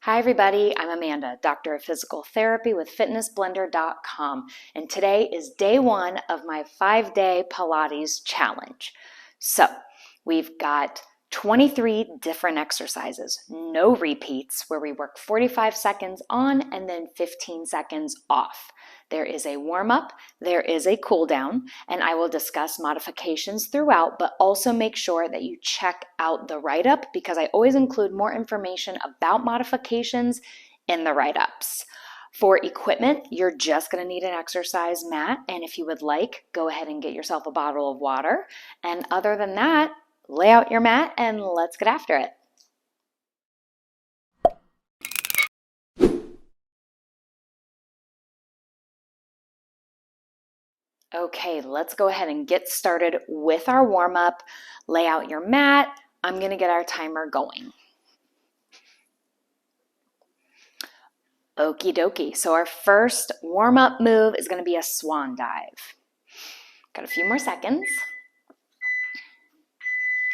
Hi everybody, I'm Amanda, Doctor of Physical Therapy with FitnessBlender.com, and today is day one of my 5-day Pilates challenge. So we've got 23 different exercises, no repeats, where we work 45 seconds on and then 15 seconds off. There is a warm-up, there is a cool-down, and I will discuss modifications throughout, but also make sure that you check out the write-up because I always include more information about modifications in the write-ups. For equipment, you're just going to need an exercise mat, and if you would like, go ahead and get yourself a bottle of water. And other than that, lay out your mat and let's get after it. Okay, let's go ahead and get started with our warm-up. Lay out your mat. I'm going to get our timer going. Okie dokie. So our first warm-up move is going to be a swan dive. Got a few more seconds.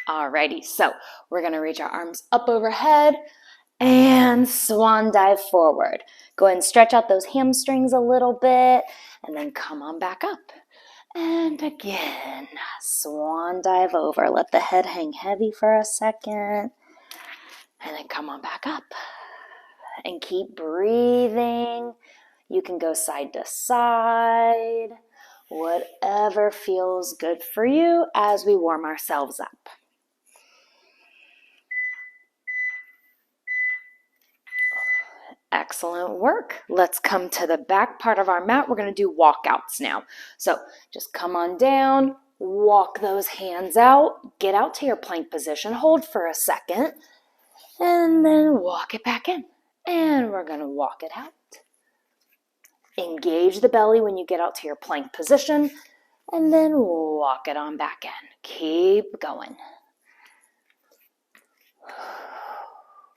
Alrighty, so we're going to reach our arms up overhead and swan dive forward. Go ahead and stretch out those hamstrings a little bit and then come on back up. And again, swan dive over. Let the head hang heavy for a second and then come on back up. And keep breathing. You can go side to side, whatever feels good for you as we warm ourselves up. Excellent work. Let's come to the back part of our mat. We're going to do walkouts now. So just come on down, walk those hands out, get out to your plank position, hold for a second, and then walk it back in. And we're going to walk it out. Engage the belly when you get out to your plank position, and then walk it on back in. Keep going.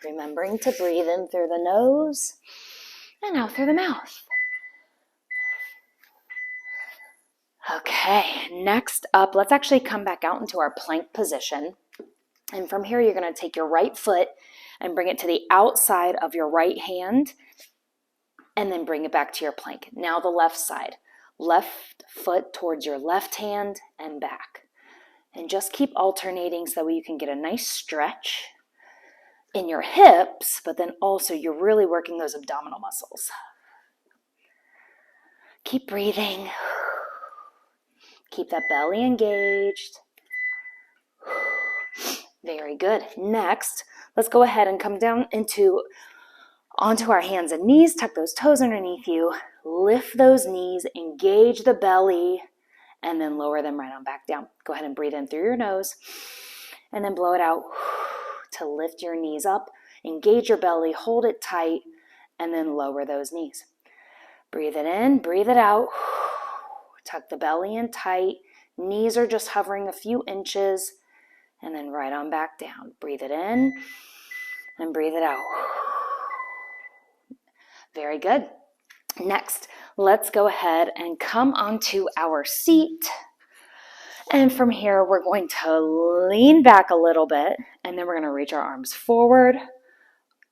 Remembering to breathe in through the nose and out through the mouth. Okay, next up, let's actually come back out into our plank position. And from here, you're going to take your right foot and bring it to the outside of your right hand and then bring it back to your plank. Now the left side. Left foot towards your left hand and back. And just keep alternating so that way you can get a nice stretch in your hips, but then also you're really working those abdominal muscles. Keep breathing. Keep that belly engaged. Very good. Next, let's go ahead and come down onto our hands and knees. Tuck those toes underneath you. Lift those knees, engage the belly, and then lower them right on back down. Go ahead and breathe in through your nose, and then blow it out to lift your knees up. Engage your belly, hold it tight, and then lower those knees. Breathe it in, breathe it out. Tuck the belly in tight. Knees are just hovering a few inches, and then right on back down. Breathe it in and breathe it out. Very good. Next, let's go ahead and come onto our seat. And from here, we're going to lean back a little bit, and then we're going to reach our arms forward.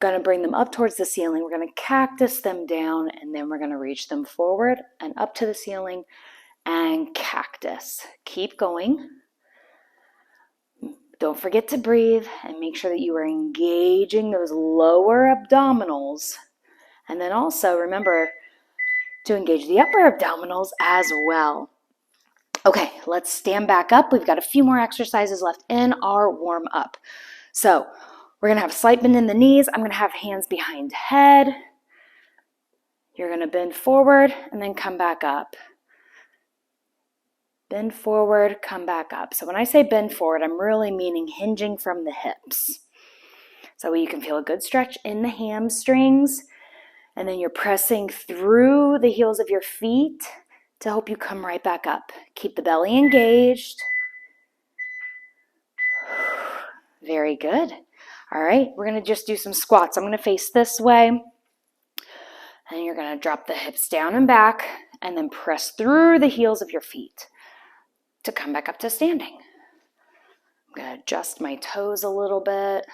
Going to bring them up towards the ceiling. We're going to cactus them down, and then we're going to reach them forward and up to the ceiling and cactus. Keep going. Don't forget to breathe and make sure that you are engaging those lower abdominals. And then also remember to engage the upper abdominals as well. Okay, let's stand back up. We've got a few more exercises left in our warm-up. So we're going to have a slight bend in the knees. I'm going to have hands behind head. You're going to bend forward and then come back up. Bend forward, come back up. So when I say bend forward, I'm really meaning hinging from the hips. So you can feel a good stretch in the hamstrings, and then you're pressing through the heels of your feet to help you come right back up. Keep the belly engaged. Very good. All right, we're going to just do some squats. I'm going to face this way, and you're going to drop the hips down and back, and then press through the heels of your feet to come back up to standing. I'm going to adjust my toes a little bit.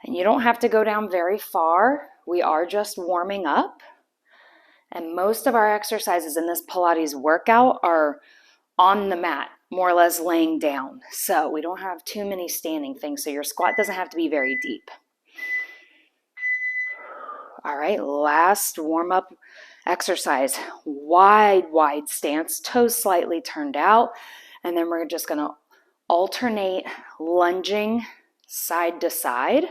And you don't have to go down very far. We are just warming up. And most of our exercises in this Pilates workout are on the mat, more or less laying down. So we don't have too many standing things. So your squat doesn't have to be very deep. All right, last warm-up exercise. Wide stance, toes slightly turned out. And then we're just gonna alternate lunging side to side.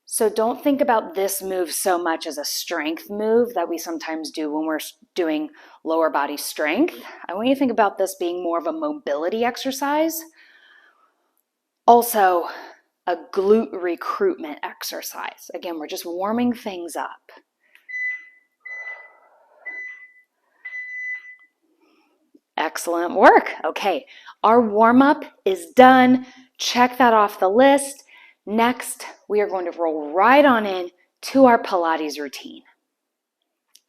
So don't think about this move so much as a strength move that we sometimes do when we're doing lower body strength. I want you to think about this being more of a mobility exercise. Also, a glute recruitment exercise. Again, we're just warming things up. Excellent work. Okay, our warm-up is done. Check that off the list. Next, we are going to roll right on in to our Pilates routine.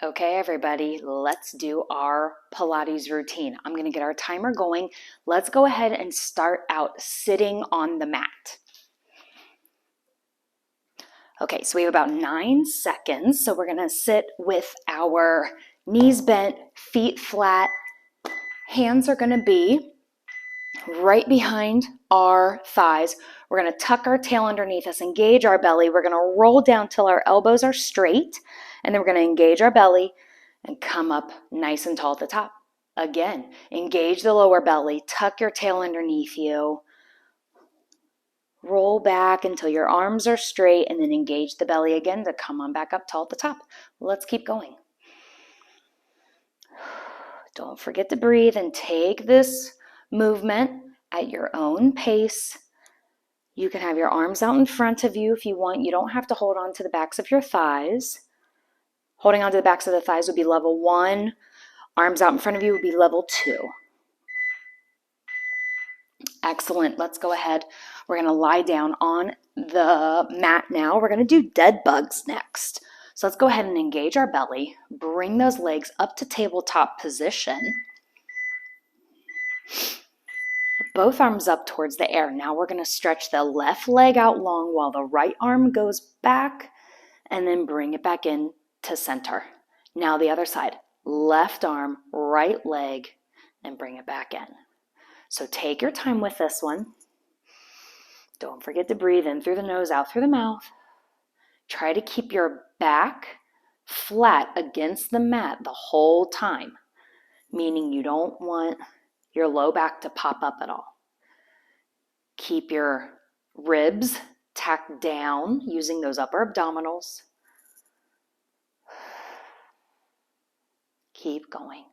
Okay, everybody, let's do our Pilates routine. I'm going to get our timer going. Let's go ahead and start out sitting on the mat. Okay, so we have about 9 seconds. So we're going to sit with our knees bent, feet flat. Hands are going to be right behind our thighs. We're going to tuck our tail underneath us, engage our belly. We're going to roll down till our elbows are straight, and then we're going to engage our belly and come up nice and tall at the top. Again, engage the lower belly, tuck your tail underneath you, roll back until your arms are straight, and then engage the belly again to come on back up tall at the top. Let's keep going. Don't forget to breathe and take this movement at your own pace. You can have your arms out in front of you if you want. You don't have to hold on to the backs of your thighs. Holding on to the backs of the thighs would be level 1. Arms out in front of you would be level 2. Excellent. Let's go ahead. We're going to lie down on the mat now. We're going to do dead bugs next. So let's go ahead and engage our belly. Bring those legs up to tabletop position. Both arms up towards the air. Now we're going to stretch the left leg out long while the right arm goes back, and then bring it back in to center. Now the other side. Left arm, right leg, and bring it back in. So take your time with this one. Don't forget to breathe in through the nose, out through the mouth. Try to keep your back flat against the mat the whole time, meaning you don't want your low back to pop up at all. Keep your ribs tacked down using those upper abdominals. Keep going.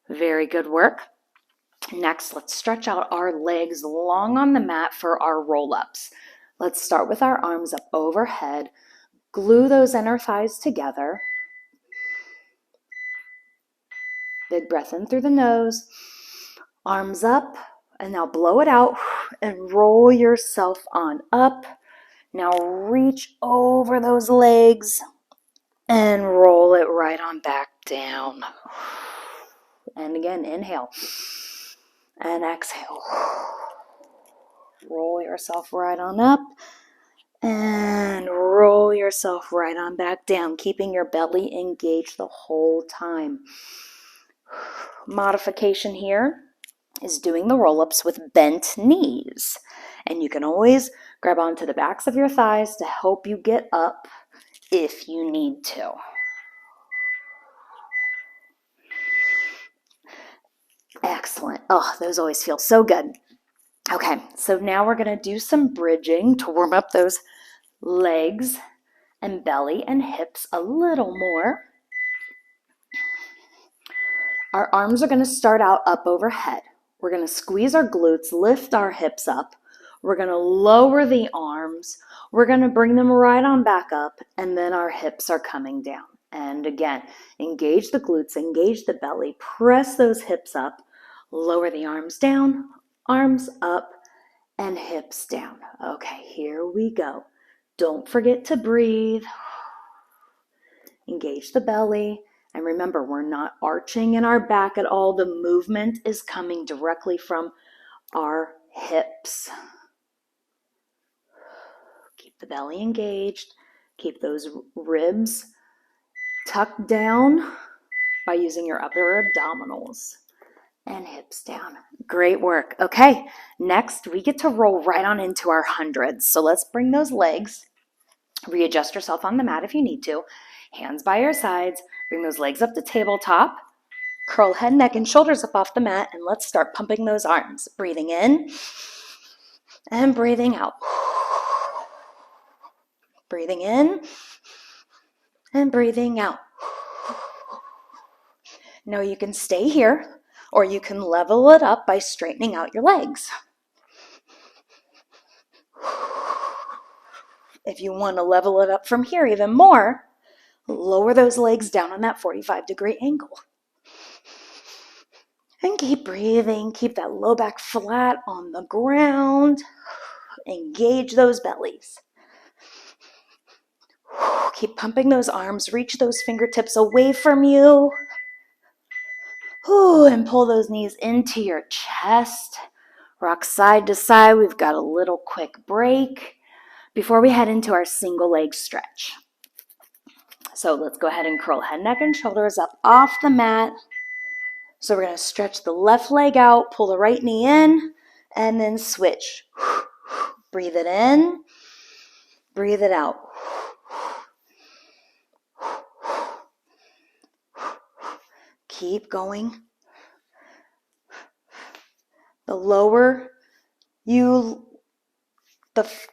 Very good work. Next, let's stretch out our legs long on the mat for our roll-ups. Let's start with our arms up overhead. Glue those inner thighs together. Big breath in through the nose. Arms up, and now blow it out and roll yourself on up. Now reach over those legs and roll it right on back down. And again, inhale and exhale. Roll yourself right on up and roll yourself right on back down, keeping your belly engaged the whole time. Modification here is doing the roll-ups with bent knees. And you can always grab onto the backs of your thighs to help you get up if you need to. Excellent. Oh, those always feel so good. Okay, so now we're going to do some bridging to warm up those legs and belly and hips a little more. Our arms are going to start out up overhead. We're going to squeeze our glutes, lift our hips up. We're going to lower the arms. We're going to bring them right on back up, and then our hips are coming down. And again, engage the glutes, engage the belly, press those hips up, lower the arms down, arms up, and hips down. Okay, here we go. Don't forget to breathe. Engage the belly. And remember, we're not arching in our back at all. The movement is coming directly from our hips. Keep the belly engaged. Keep those ribs tucked down by using your upper abdominals. And hips down. Great work. Okay, next we get to roll right on into our hundreds. So let's bring those legs. Readjust yourself on the mat if you need to. Hands by your sides. Bring those legs up to tabletop. Curl head, neck, and shoulders up off the mat, and let's start pumping those arms. Breathing in and breathing out. Breathing in and breathing out. Now you can stay here, or you can level it up by straightening out your legs. If you want to level it up from here even more, lower those legs down on that 45-degree angle. And keep breathing. Keep that low back flat on the ground. Engage those bellies. Keep pumping those arms. Reach those fingertips away from you. And pull those knees into your chest. Rock side to side. We've got a little quick break before we head into our single leg stretch. So let's go ahead and curl head, neck, and shoulders up off the mat. So we're going to stretch the left leg out, pull the right knee in, and then switch. Breathe it in, breathe it out. Keep going. The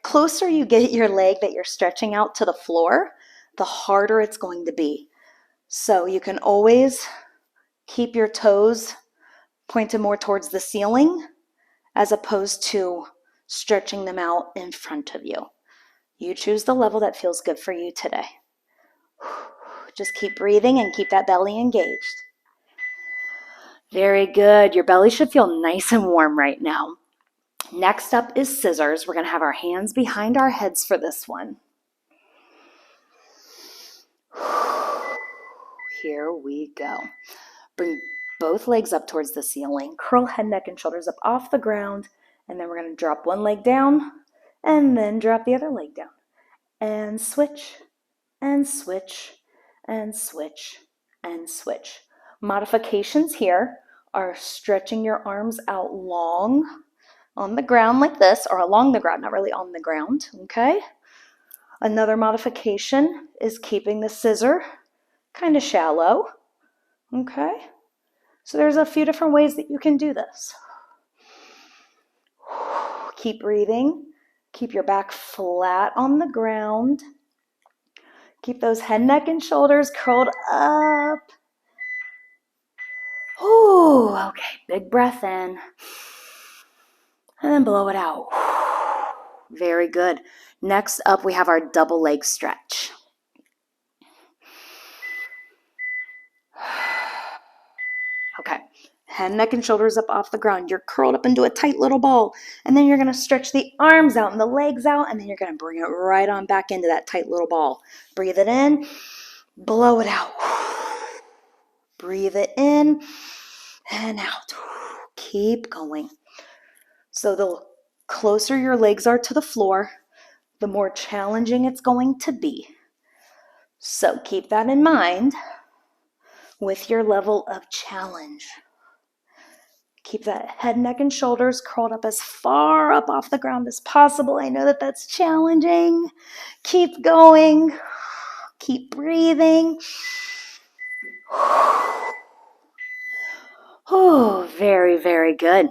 closer you get your leg that you're stretching out to the floor, the harder it's going to be. So you can always keep your toes pointed more towards the ceiling as opposed to stretching them out in front of you. You choose the level that feels good for you today. Just keep breathing and keep that belly engaged. Very good. Your belly should feel nice and warm right now. Next up is scissors. We're going to have our hands behind our heads for this one. Here we go. Bring both legs up towards the ceiling. Curl head, neck, and shoulders up off the ground. And then we're going to drop one leg down and then drop the other leg down. And switch, and switch, and switch, and switch. Modifications here are stretching your arms out long on the ground like this, or along the ground, not really on the ground, okay? Another modification is keeping the scissor kind of shallow, okay? So there's a few different ways that you can do this. Keep breathing. Keep your back flat on the ground. Keep those head, neck, and shoulders curled up. Okay, big breath in. And then blow it out. Very good. Next up, we have our double leg stretch. Okay, head, neck, and shoulders up off the ground. You're curled up into a tight little ball. And then you're going to stretch the arms out and the legs out. And then you're going to bring it right on back into that tight little ball. Breathe it in. Blow it out. Breathe it in and out. Keep going. So the closer your legs are to the floor, the more challenging it's going to be. So keep that in mind with your level of challenge. Keep that head, neck, and shoulders curled up as far up off the ground as possible. I know that that's challenging. Keep going. Keep breathing. Oh, very, very good.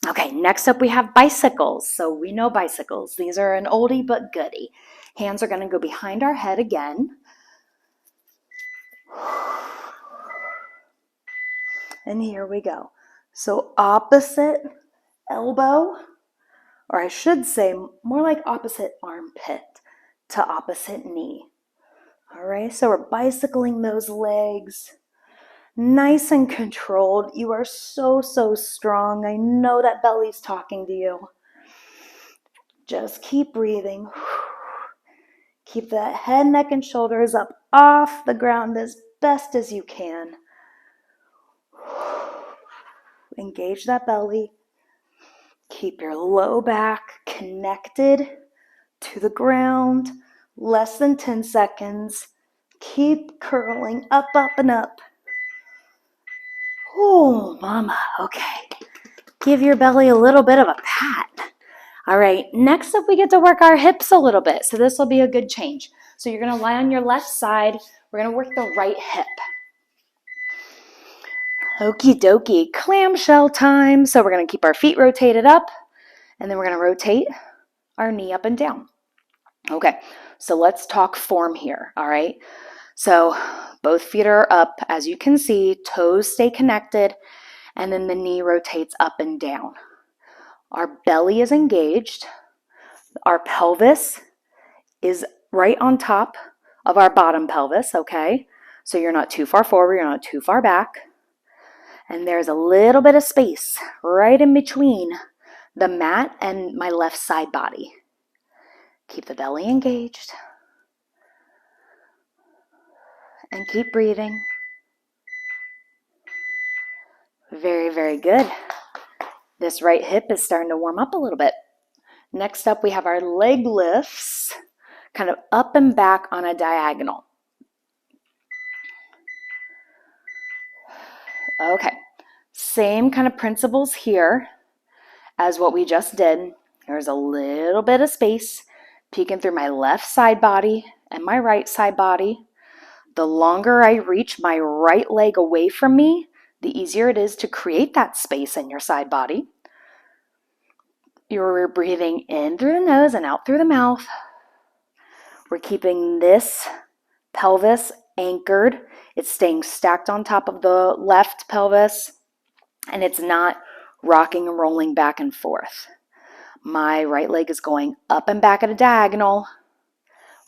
Okay, next up we have bicycles. So we know bicycles. These are an oldie but goodie. Hands are going to go behind our head again. And here we go. So opposite elbow, or I should say more like opposite armpit to opposite knee. All right, so we're bicycling those legs. Nice and controlled. You are so, so strong. I know that belly's talking to you. Just keep breathing. Keep that head, neck, and shoulders up off the ground as best as you can. Engage that belly. Keep your low back connected to the ground. Less than 10 seconds. Keep curling up, up, and up. Oh, mama. Okay. Give your belly a little bit of a pat. All right. Next up, we get to work our hips a little bit. So this will be a good change. So you're going to lie on your left side. We're going to work the right hip. Okie dokie. Clamshell time. So we're going to keep our feet rotated up. And then we're going to rotate our knee up and down. Okay. So let's talk form here. All right. So both feet are up, as you can see, toes stay connected, and then the knee rotates up and down. Our belly is engaged. Our pelvis is right on top of our bottom pelvis, okay? So you're not too far forward, you're not too far back. And there's a little bit of space right in between the mat and my left side body. Keep the belly engaged. And keep breathing. Very, very good. This right hip is starting to warm up a little bit. Next up, we have our leg lifts, kind of up and back on a diagonal. Okay, same kind of principles here as what we just did. There's a little bit of space peeking through my left side body and my right side body. The longer I reach my right leg away from me, the easier it is to create that space in your side body. You're breathing in through the nose and out through the mouth. We're keeping this pelvis anchored. It's staying stacked on top of the left pelvis, and it's not rocking and rolling back and forth. My right leg is going up and back at a diagonal,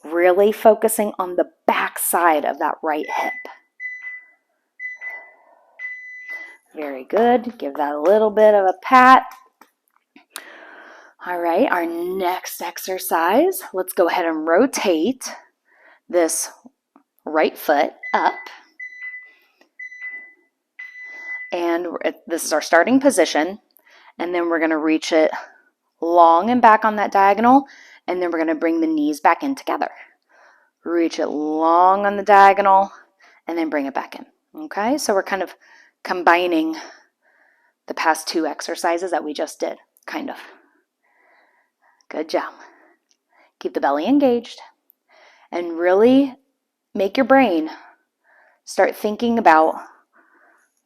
really focusing on the back side of that right hip. Very good. Give that a little bit of a pat. All right, our next exercise, let's go ahead and rotate this right foot up. And this is our starting position. And then we're going to reach it long and back on that diagonal. And then we're going to bring the knees back in together. Reach it long on the diagonal and then bring it back in. Okay, so we're kind of combining the past two exercises that we just did, kind of. Good job. Keep the belly engaged and really make your brain start thinking about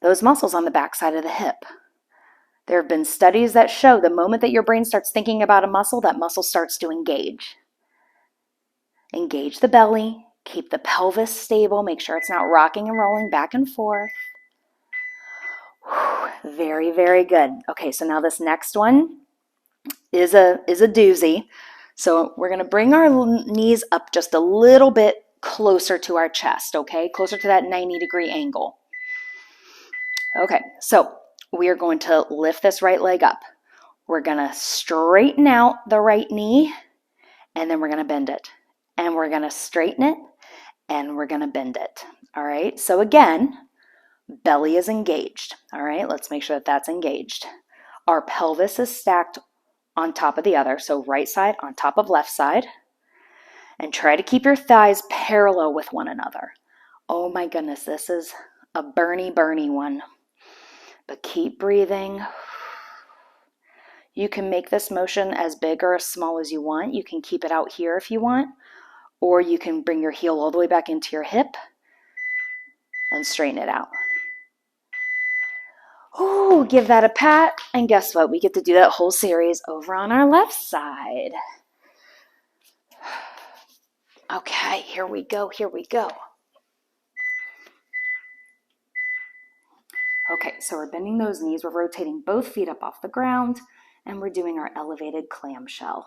those muscles on the back side of the hip. There have been studies that show the moment that your brain starts thinking about a muscle, that muscle starts to engage. Engage the belly, keep the pelvis stable, make sure it's not rocking and rolling back and forth. Very, very good. Okay, so now this next one is a doozy. So we're going to bring our knees up just a little bit closer to our chest, okay? Closer to that 90-degree angle. Okay, so we are going to lift this right leg up. We're going to straighten out the right knee, and then we're going to bend it. And we're going to straighten it, and we're going to bend it. All right, so again, belly is engaged. All right, let's make sure that that's engaged. Our pelvis is stacked on top of the other, so right side on top of left side. And try to keep your thighs parallel with one another. Oh my goodness, this is a burny one. But keep breathing. You can make this motion as big or as small as you want. You can keep it out here if you want, or you can bring your heel all the way back into your hip and straighten it out. Oh, give that a pat, and guess what? We get to do that whole series over on our left side. Okay, here we go. Okay, so we're bending those knees, we're rotating both feet up off the ground, and we're doing our elevated clamshell.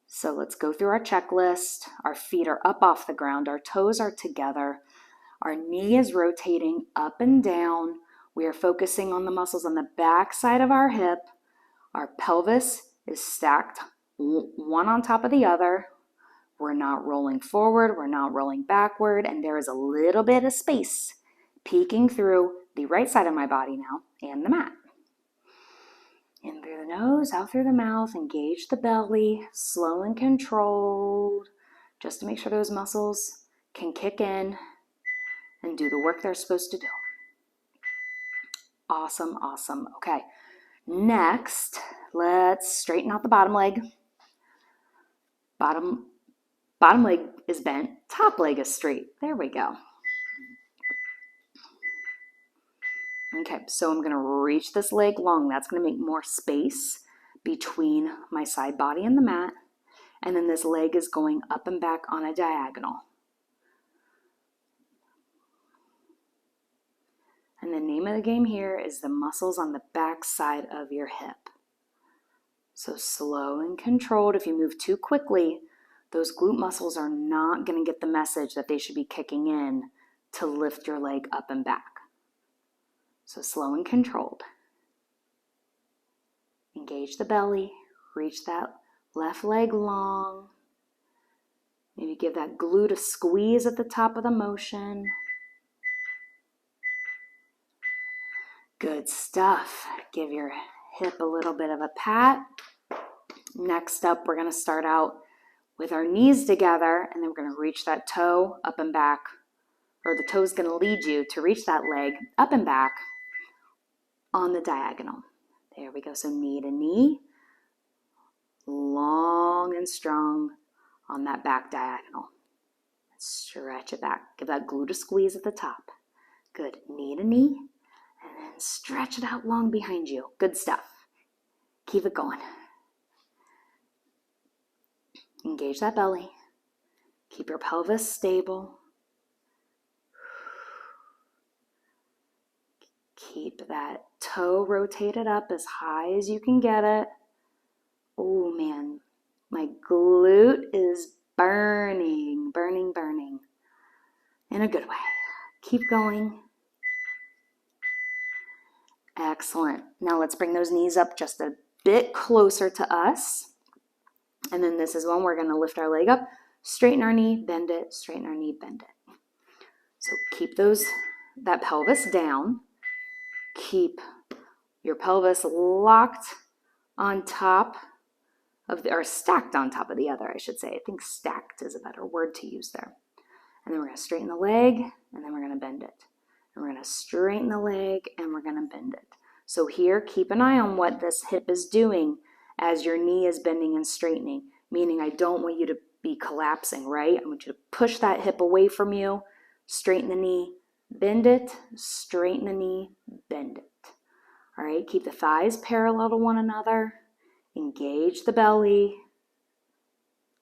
So let's go through our checklist. Our feet are up off the ground, our toes are together, our knee is rotating up and down. We are focusing on the muscles on the back side of our hip. Our pelvis is stacked one on top of the other. We're not rolling forward, we're not rolling backward, and there is a little bit of space peeking through the right side of my body now and the mat. In through the nose, out through the mouth. Engage the belly, slow and controlled, just to make sure those muscles can kick in and do the work they're supposed to do. Awesome, awesome. Okay, next, let's straighten out the bottom leg. Bottom leg is bent, top leg is straight. There we go. Okay, so I'm gonna reach this leg long. That's gonna make more space between my side body and the mat. And then this leg is going up and back on a diagonal. And the name of the game here is the muscles on the back side of your hip. So slow and controlled. If you move too quickly, those glute muscles are not going to get the message that they should be kicking in to lift your leg up and back. So slow and controlled. Engage the belly. Reach that left leg long. Maybe give that glute a squeeze at the top of the motion. Good stuff. Give your hip a little bit of a pat. Next up, we're going to start out with our knees together, and then we're going to reach that toe up and back, or the toe is going to lead you to reach that leg up and back on the diagonal. There we go. So knee to knee, long and strong on that back diagonal. Stretch it back. Give that glute a squeeze at the top. Good. Knee to knee. And then stretch it out long behind you. Good stuff. Keep it going. Engage that belly. Keep your pelvis stable. Keep that toe rotated up as high as you can get it. Oh man, my glute is burning, burning, burning. In a good way. Keep going. Excellent. Now let's bring those knees up just a bit closer to us. And then this is when we're going to lift our leg up, straighten our knee, bend it, straighten our knee, bend it. So keep that pelvis down. Keep your pelvis locked on top of or stacked on top of the other, I should say. I think stacked is a better word to use there. And then we're going to straighten the leg, and then we're going to bend it. And we're going to straighten the leg, and we're going to bend it. So here, keep an eye on what this hip is doing as your knee is bending and straightening, meaning I don't want you to be collapsing, right? I want you to push that hip away from you, straighten the knee, bend it, straighten the knee, bend it. All right, keep the thighs parallel to one another, engage the belly,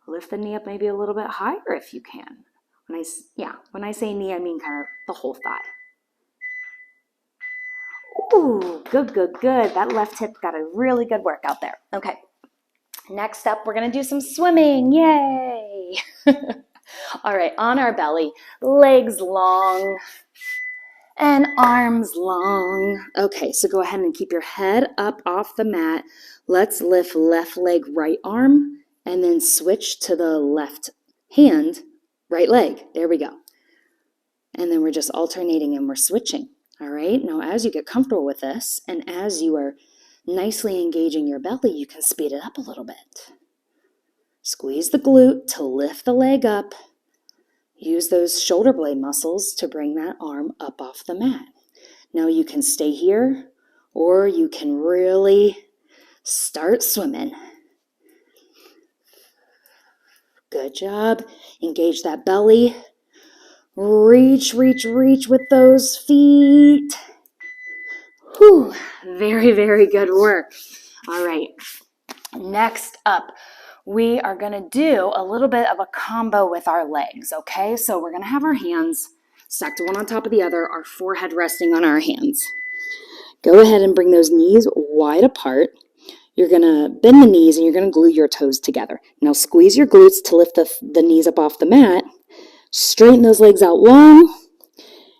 lift the knee up maybe a little bit higher if you can. When I say knee, I mean kind of the whole thigh. Ooh, good, good, good. That left hip got a really good workout there. Okay, next up, we're going to do some swimming. Yay! All right, on our belly, legs long and arms long. Okay, so go ahead and keep your head up off the mat. Let's lift left leg, right arm, and then switch to the left hand, right leg. There we go. And then we're just alternating and we're switching. All right, now as you get comfortable with this and as you are nicely engaging your belly, you can speed it up a little bit. Squeeze the glute to lift the leg up. Use those shoulder blade muscles to bring that arm up off the mat. Now you can stay here or you can really start swimming. Good job. Engage that belly. Reach, reach, reach with those feet. Whew, very, very good work. All right, next up, we are going to do a little bit of a combo with our legs, okay? So we're going to have our hands stacked one on top of the other, our forehead resting on our hands. Go ahead and bring those knees wide apart. You're going to bend the knees and you're going to glue your toes together. Now squeeze your glutes to lift the knees up off the mat. Straighten those legs out long,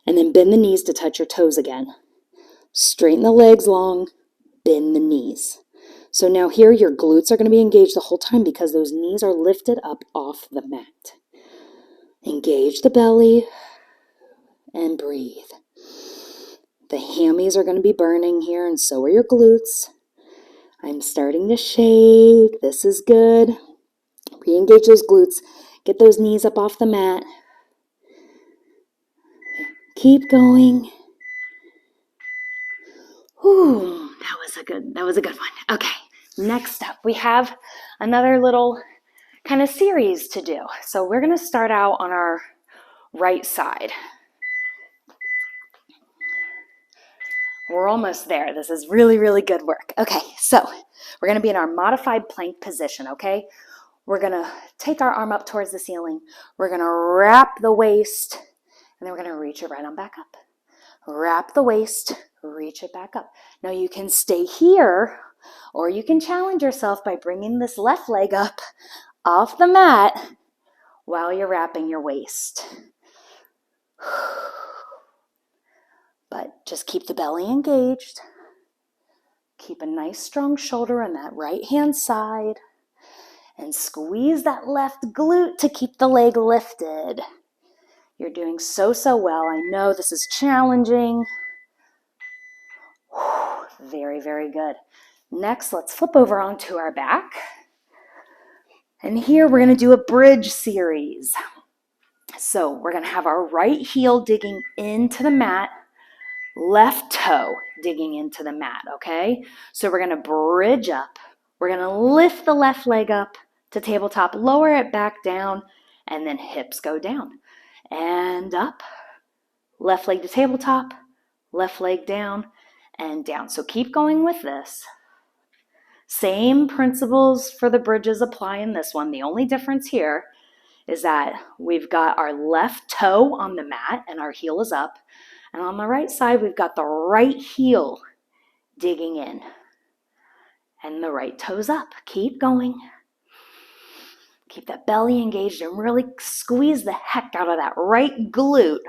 and then bend the knees to touch your toes again. Straighten the legs long, bend the knees. So now here your glutes are going to be engaged the whole time because those knees are lifted up off the mat. Engage the belly and breathe. The hammies are going to be burning here and so are your glutes. I'm starting to shake. This is good. Re-engage those glutes. Get those knees up off the mat. Keep going. Whew, that was a good one. Okay, next up, we have another little kind of series to do. So we're going to start out on our right side. We're almost there. This is really, really good work. Okay, so we're going to be in our modified plank position, okay? We're going to take our arm up towards the ceiling. We're going to wrap the waist, and then we're going to reach it right on back up. Wrap the waist, reach it back up. Now you can stay here, or you can challenge yourself by bringing this left leg up off the mat while you're wrapping your waist. But just keep the belly engaged. Keep a nice strong shoulder on that right hand side. And squeeze that left glute to keep the leg lifted. You're doing so well. I know this is challenging. Very, very good. Next, let's flip over onto our back. And here we're going to do a bridge series. So we're going to have our right heel digging into the mat, left toe digging into the mat, okay? So we're going to bridge up. We're going to lift the left leg up to tabletop, lower it back down, and then hips go down. And up, left leg to tabletop, left leg down, and down. So keep going with this. Same principles for the bridges apply in this one. The only difference here is that we've got our left toe on the mat and our heel is up. And on the right side, we've got the right heel digging in. And the right toe's up. Keep going. Keep that belly engaged and really squeeze the heck out of that right glute.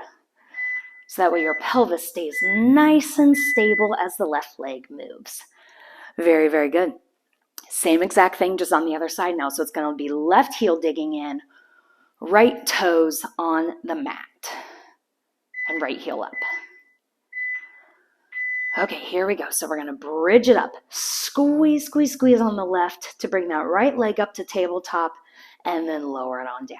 So that way your pelvis stays nice and stable as the left leg moves. Very, very good. Same exact thing, just on the other side now. So it's going to be left heel digging in, right toes on the mat, and right heel up. Okay, here we go. So we're going to bridge it up. Squeeze, squeeze, squeeze on the left to bring that right leg up to tabletop, and then lower it on down.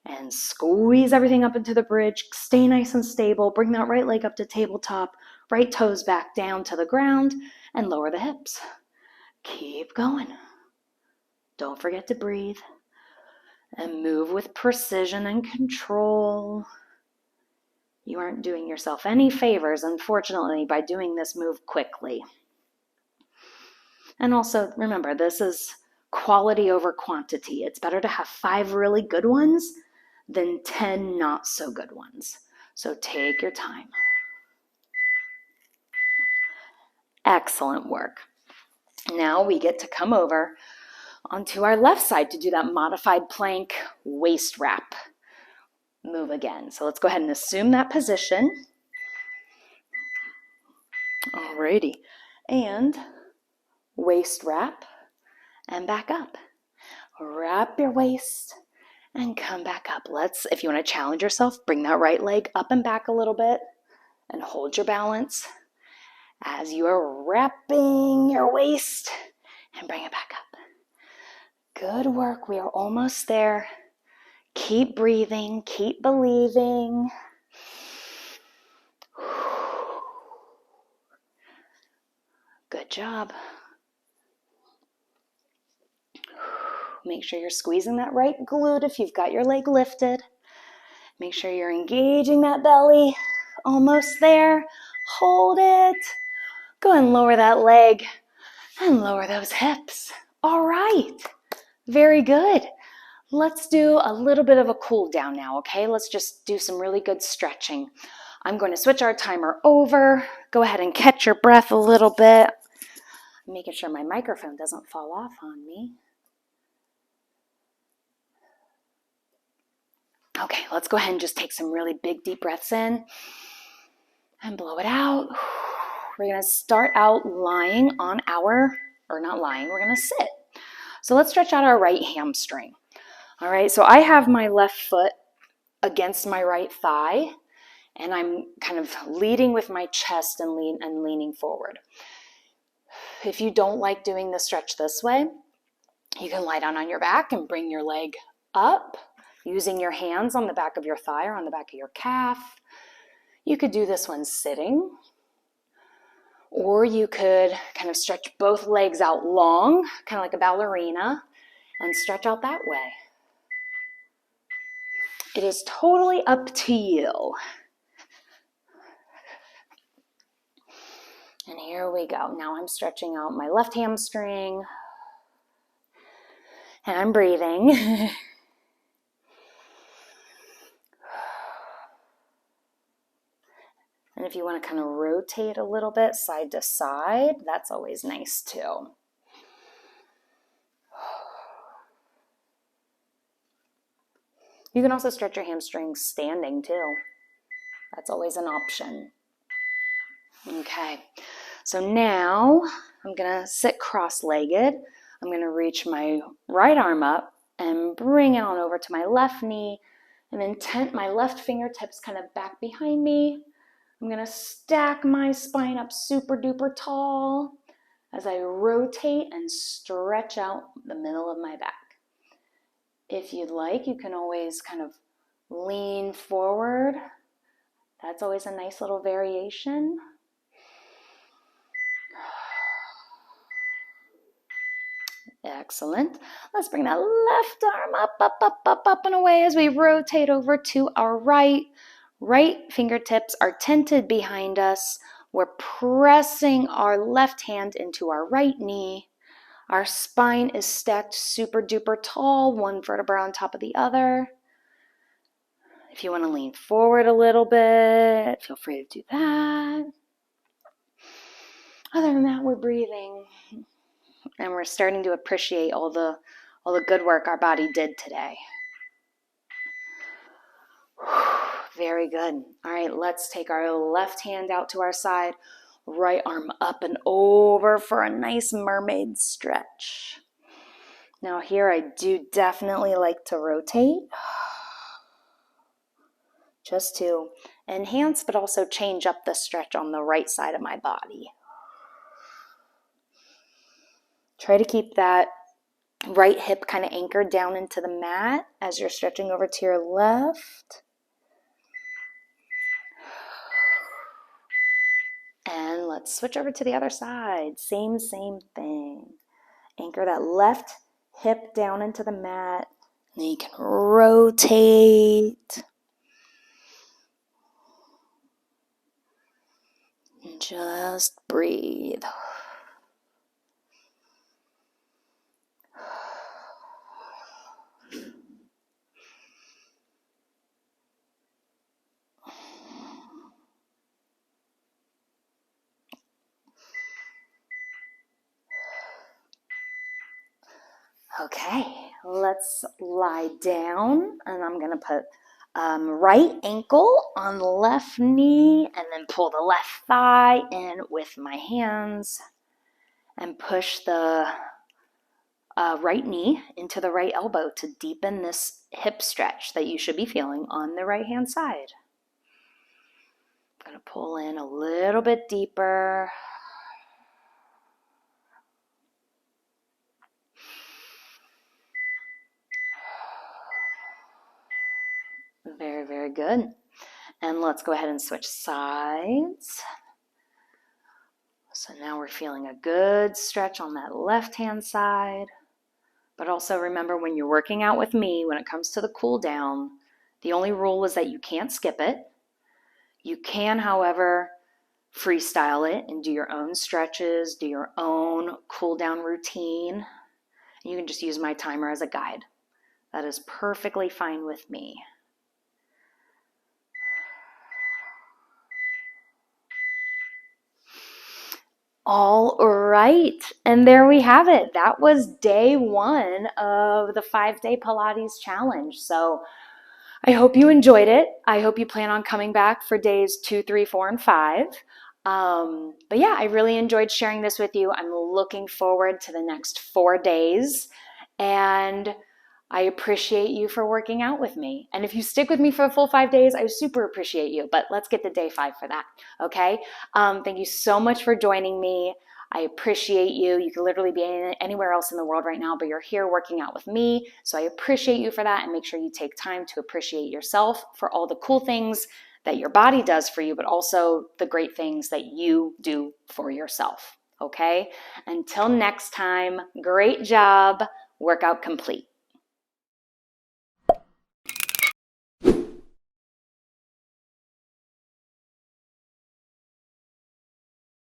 And squeeze everything up into the bridge. Stay nice and stable. Bring that right leg up to tabletop, right toes back down to the ground, and lower the hips. Keep going. Don't forget to breathe. And move with precision and control. You aren't doing yourself any favors, unfortunately, by doing this move quickly. And also, remember, this is quality over quantity. It's better to have 5 really good ones than 10 not so good ones. So take your time. Excellent work. Now we get to come over onto our left side to do that modified plank waist wrap move again. So let's go ahead and assume that position. Alrighty. And waist wrap and back up. Wrap your waist and come back up. If you want to challenge yourself, bring that right leg up and back a little bit and hold your balance as you are wrapping your waist and bring it back up. Good work. We are almost there. Keep breathing. Keep believing. Good job. Make sure you're squeezing that right glute if you've got your leg lifted. Make sure you're engaging that belly. Almost there. Hold it. Go and lower that leg and lower those hips. All right. Very good. Let's do a little bit of a cool down now, okay? Let's just do some really good stretching. I'm going to switch our timer over. Go ahead and catch your breath a little bit. I'm making sure my microphone doesn't fall off on me. Okay, let's go ahead and just take some really big deep breaths in and blow it out. We're going to start out lying on we're going to sit. So let's stretch out our right hamstring. All right, so I have my left foot against my right thigh, and I'm kind of leading with my chest and leaning forward. If you don't like doing the stretch this way, you can lie down on your back and bring your leg up using your hands on the back of your thigh or on the back of your calf. You could do this one sitting, or you could kind of stretch both legs out long, kind of like a ballerina, and stretch out that way. It is totally up to you. And here we go. Now I'm stretching out my left hamstring, and I'm breathing. And if you want to kind of rotate a little bit side to side, that's always nice too. You can also stretch your hamstrings standing too. That's always an option. Okay, so now I'm going to sit cross-legged. I'm going to reach my right arm up and bring it on over to my left knee, and then tent my left fingertips kind of back behind me. I'm going to stack my spine up super duper tall as I rotate and stretch out the middle of my back. If you'd like, you can always kind of lean forward. That's always a nice little variation. Excellent. Let's bring that left arm up and away as we rotate over to our right. Right fingertips are tented behind us. We're pressing our left hand into our right knee. Our spine is stacked super duper tall, one vertebra on top of the other. If you want to lean forward a little bit, feel free to do that. Other than that, we're breathing. And we're starting to appreciate all the good work our body did today. Very good. All right, let's take our left hand out to our side, right arm up and over for a nice mermaid stretch. Now here I do definitely like to rotate, just to enhance but also change up the stretch on the right side of my body. Try to keep that right hip kind of anchored down into the mat as you're stretching over to your left. And let's switch over to the other side. Same thing. Anchor that left hip down into the mat. And then you can rotate. And just breathe. Okay, let's lie down, and I'm going to put right ankle on the left knee, and then pull the left thigh in with my hands, and push the right knee into the right elbow to deepen this hip stretch that you should be feeling on the right hand side. I'm going to pull in a little bit deeper. Very, very good. And let's go ahead and switch sides. So now we're feeling a good stretch on that left-hand side. But also remember, when you're working out with me, when it comes to the cool down, the only rule is that you can't skip it. You can, however, freestyle it and do your own stretches, do your own cool down routine. You can just use my timer as a guide. That is perfectly fine with me. All right, and there we have it. That was day 1 of the 5-day Pilates challenge. So I hope you enjoyed it. I hope you plan on coming back for days 2, 3, 4, and 5. But yeah, I really enjoyed sharing this with you. I'm looking forward to the next 4 days, and I appreciate you for working out with me. And if you stick with me for a full 5 days, I super appreciate you. But let's get to day 5 for that, okay? Thank you so much for joining me. I appreciate you. You could literally be anywhere else in the world right now, but you're here working out with me. So I appreciate you for that, and make sure you take time to appreciate yourself for all the cool things that your body does for you, but also the great things that you do for yourself. Okay? Until next time, great job. Workout complete.